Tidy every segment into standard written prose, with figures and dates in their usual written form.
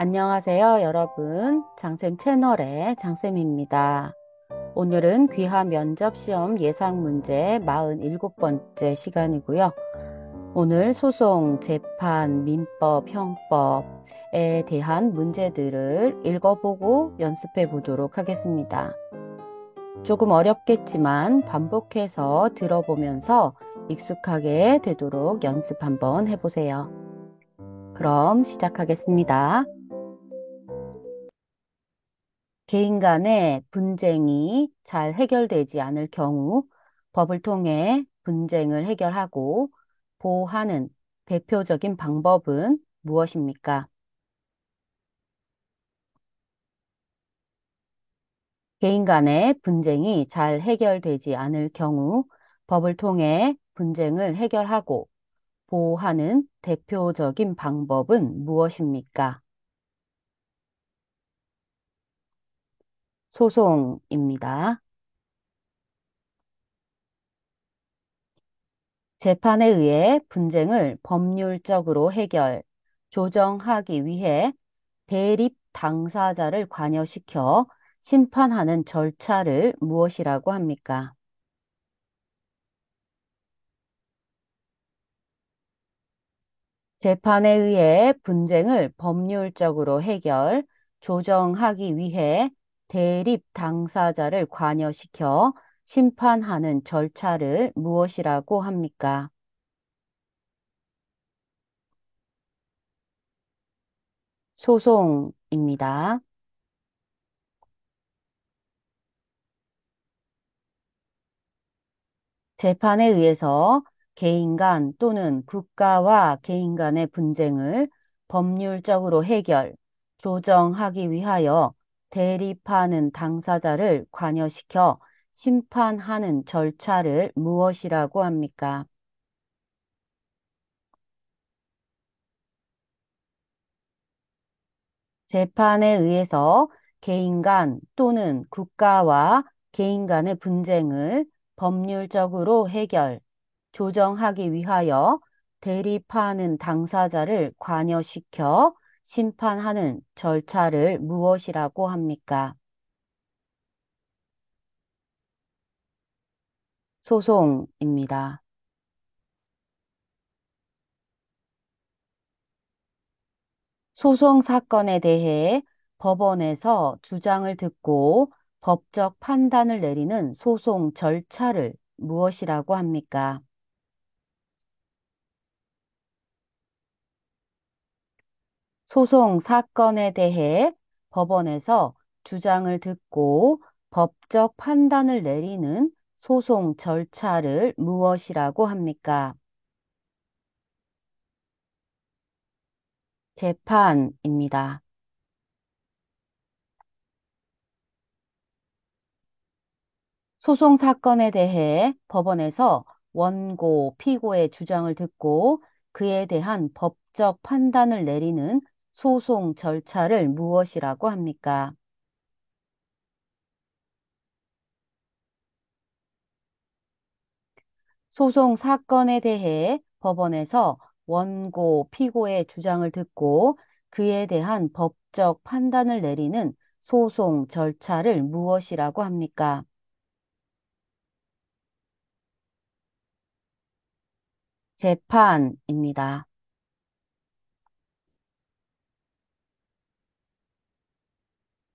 안녕하세요, 여러분. 장쌤 채널의 장쌤입니다. 오늘은 귀화 면접 시험 예상 문제 47번째 시간이고요. 오늘 소송, 재판, 민법, 형법에 대한 문제들을 읽어보고 연습해 보도록 하겠습니다. 조금 어렵겠지만 반복해서 들어보면서 익숙하게 되도록 연습 한번 해보세요. 그럼 시작하겠습니다. 개인 간의 분쟁이 잘 해결되지 않을 경우 법을 통해 분쟁을 해결하고 보호하는 대표적인 방법은 무엇입니까? 개인 간의 분쟁이 잘 해결되지 않을 경우 법을 통해 분쟁을 해결하고 보호하는 대표적인 방법은 무엇입니까? 소송입니다. 재판에 의해 분쟁을 법률적으로 해결, 조정하기 위해 대립 당사자를 관여시켜 심판하는 절차를 무엇이라고 합니까? 재판에 의해 분쟁을 법률적으로 해결, 조정하기 위해 대립 당사자를 관여시켜 심판하는 절차를 무엇이라고 합니까? 소송입니다. 재판에 의해서 개인 간 또는 국가와 개인 간의 분쟁을 법률적으로 해결, 조정하기 위하여 대립하는 당사자를 관여시켜 심판하는 절차를 무엇이라고 합니까? 재판에 의해서 개인 간 또는 국가와 개인 간의 분쟁을 법률적으로 해결, 조정하기 위하여 대립하는 당사자를 관여시켜 심판하는 절차를 무엇이라고 합니까? 소송입니다. 소송 사건에 대해 법원에서 주장을 듣고 법적 판단을 내리는 소송 절차를 무엇이라고 합니까? 소송 사건에 대해 법원에서 주장을 듣고 법적 판단을 내리는 소송 절차를 무엇이라고 합니까? 재판입니다. 소송 사건에 대해 법원에서 원고, 피고의 주장을 듣고 그에 대한 법적 판단을 내리는 소송 절차를 무엇이라고 합니까? 소송 사건에 대해 법원에서 원고, 피고의 주장을 듣고 그에 대한 법적 판단을 내리는 소송 절차를 무엇이라고 합니까? 재판입니다.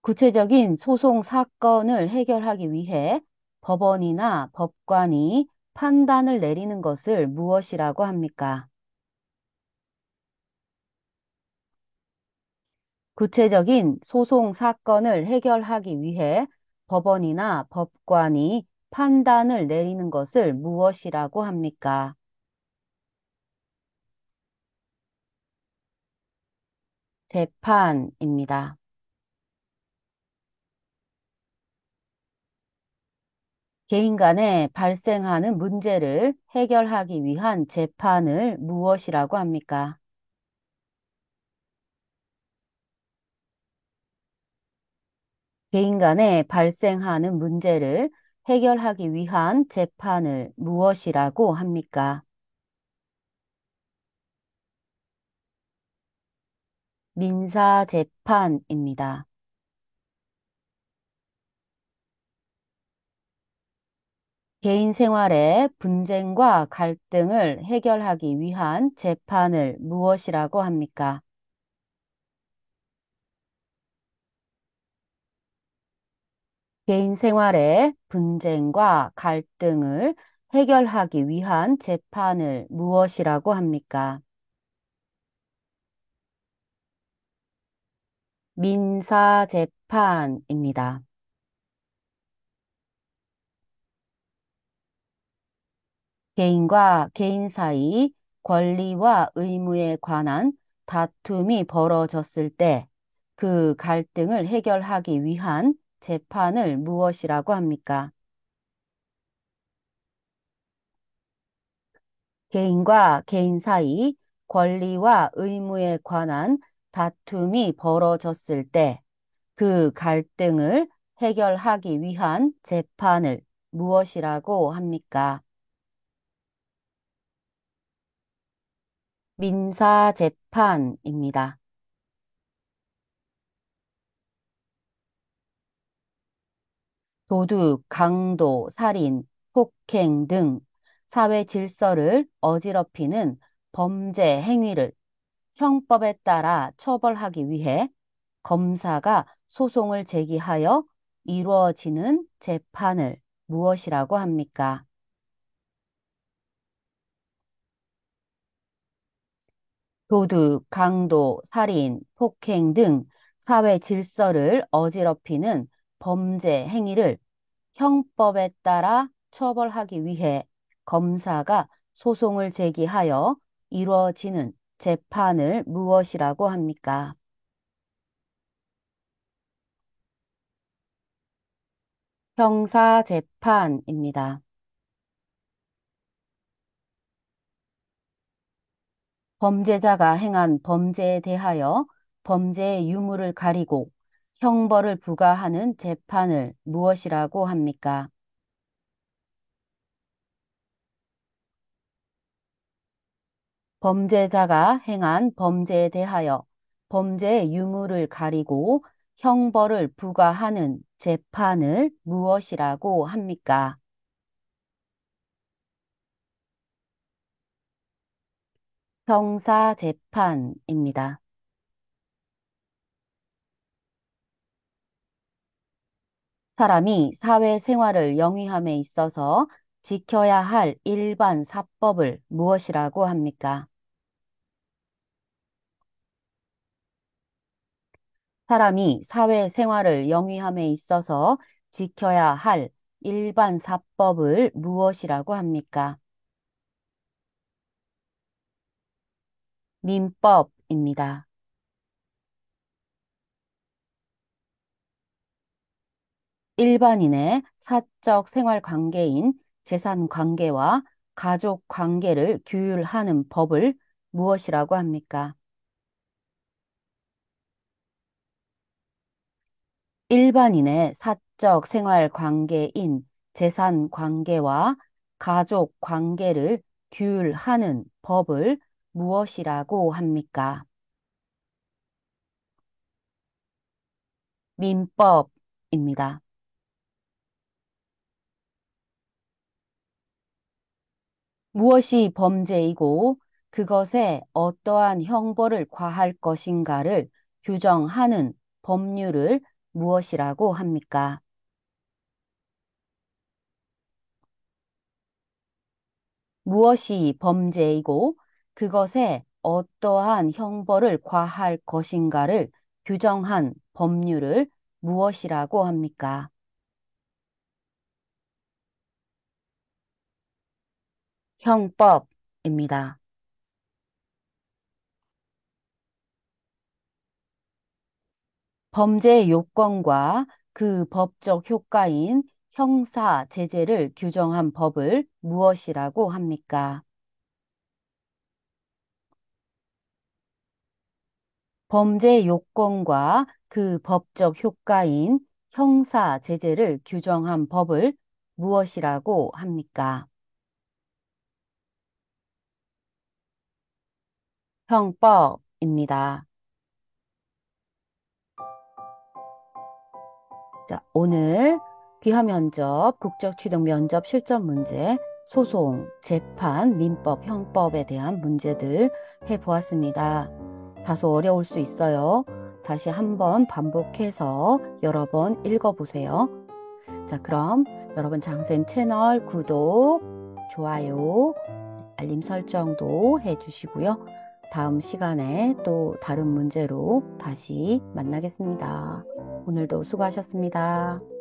구체적인 소송 사건을 해결하기 위해 법원이나 법관이 판단을 내리는 것을 무엇이라고 합니까? 구체적인 소송 사건을 해결하기 위해 법원이나 법관이 판단을 내리는 것을 무엇이라고 합니까? 재판입니다. 개인 간에 발생하는 문제를 해결하기 위한 재판을 무엇이라고 합니까? 개인 간에 발생하는 문제를 해결하기 위한 재판을 무엇이라고 합니까? 민사재판입니다. 개인 생활의 분쟁과 갈등을 해결하기 위한 재판을 무엇이라고 합니까? 개인 생활의 분쟁과 갈등을 해결하기 위한 재판을 무엇이라고 합니까? 민사재판입니다. 개인과 개인 사이 권리와 의무에 관한 다툼이 벌어졌을 때 그 갈등을 해결하기 위한 재판을 무엇이라고 합니까? 개인과 개인 사이 권리와 의무에 관한 다툼이 벌어졌을 때 그 갈등을 해결하기 위한 재판을 무엇이라고 합니까? 민사재판입니다. 도둑, 강도, 살인, 폭행 등 사회 질서를 어지럽히는 범죄 행위를 형법에 따라 처벌하기 위해 검사가 소송을 제기하여 이루어지는 재판을 무엇이라고 합니까? 도둑, 강도, 살인, 폭행 등 사회 질서를 어지럽히는 범죄 행위를 형법에 따라 처벌하기 위해 검사가 소송을 제기하여 이루어지는 재판을 무엇이라고 합니까? 형사재판입니다. 범죄자가 행한 범죄에 대하여 범죄의 유무를 가리고 형벌을 부과하는 재판을 무엇이라고 합니까? 범죄자가 행한 범죄에 대하여 범죄의 유무를 가리고 형벌을 부과하는 재판을 무엇이라고 합니까? 형사재판입니다. 사람이 사회생활을 영위함에 있어서 지켜야 할 일반 사법을 무엇이라고 합니까? 사람이 사회생활을 영위함에 있어서 지켜야 할 일반 사법을 무엇이라고 합니까? 민법입니다. 일반인의 사적 생활 관계인 재산 관계와 가족 관계를 규율하는 법을 무엇이라고 합니까? 일반인의 사적 생활 관계인 재산 관계와 가족 관계를 규율하는 법을 무엇이라고 합니까? 민법입니다. 무엇이 범죄이고 그것에 어떠한 형벌을 과할 것인가를 규정하는 법률을 무엇이라고 합니까? 무엇이 범죄이고 그것에 어떠한 형벌을 과할 것인가를 규정한 법률을 무엇이라고 합니까? 형법입니다. 범죄 요건과 그 법적 효과인 형사 제재를 규정한 법을 무엇이라고 합니까? 범죄 요건과 그 법적 효과인 형사 제재를 규정한 법을 무엇이라고 합니까? 형법입니다. 자, 오늘 귀화 면접, 국적 취득 면접 실전 문제, 소송, 재판, 민법, 형법에 대한 문제들 해보았습니다. 다소 어려울 수 있어요. 다시 한번 반복해서 여러 번 읽어보세요. 자, 그럼 여러분 장쌤 채널 구독, 좋아요, 알림 설정도 해주시고요. 다음 시간에 또 다른 문제로 다시 만나겠습니다. 오늘도 수고하셨습니다.